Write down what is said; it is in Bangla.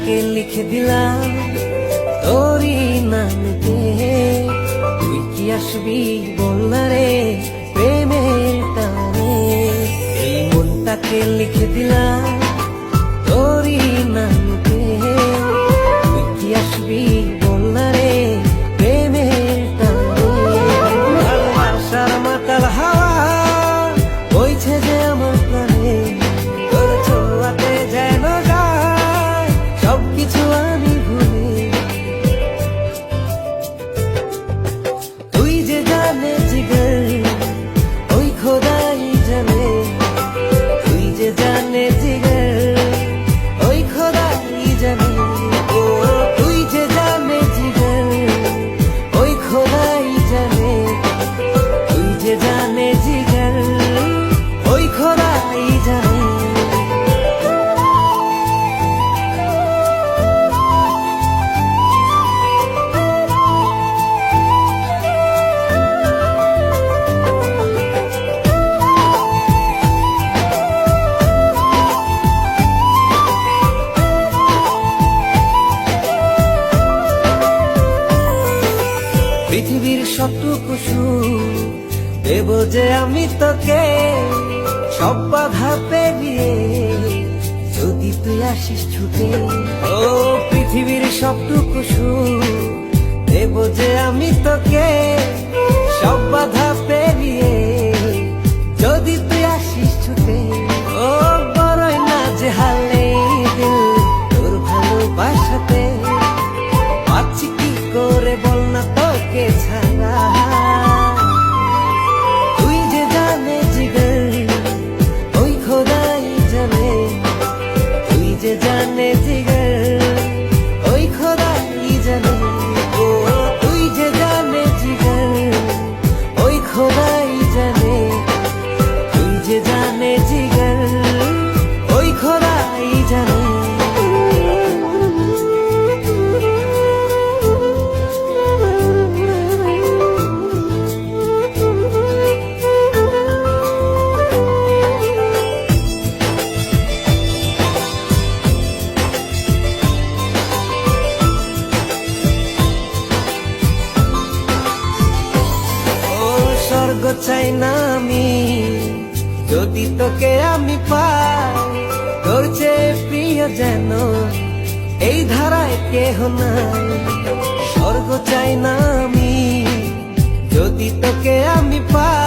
মনটাকে লিখে দিলাম তোরই নামে। তুই কি আসবি বলনা রে প্রেমের টানে। এই মনটাকে লিখে দিলাম তোরই নামে। তুই কি আসবি বলনা রে প্রেমের টানে। ভালোবাসার মাতাল হাওয়া বইছে যে আমার প্রাণে। তোর ছোঁয়াতে যেন যায় সবকিছু আমি ভুলে। তুই যে জানে জিগর ওই খোদাই জানে। তুই যে জানে জিগর ওই খোদাই জানে। ও তুই যে জানে জিগর ওই খোদাই জানে। তুই যে জানে জিগর ওই খোদাই জানে। পৃথিবীর সবটুকু সুখ দেব যে আমি তোকে। সব বাধা পেরিয়ে যদি তুই আসিস ছুটে। ও পৃথিবীর সবটুকু সুখ দেব যে আমি তোকে। সব বাধা পেরিয়ে যদি তুই আসিস ছুটে। ও বড়ই না যে হালে দিল তোর ভালোবাসাতে। পাচ্ছি কি করে বল না তোকে ছাড়া। তুই যে জানে জিগর ওই খোদাই জানে। তুই যে জানে জিগর ওই খোদাই জানে। ও তুই যে জানে জিগর ওই খোদাই জানে। তুই যে জানে জিগর ওই খোদাই জানে। স্বর্গ চাই না আমি যদি তোকে আমি পাই। তোর চেয়ে প্রিয় যেন এই ধারায় কেহ নাই। স্বর্গ চাই না আমি যদি তোকে আমি পাই।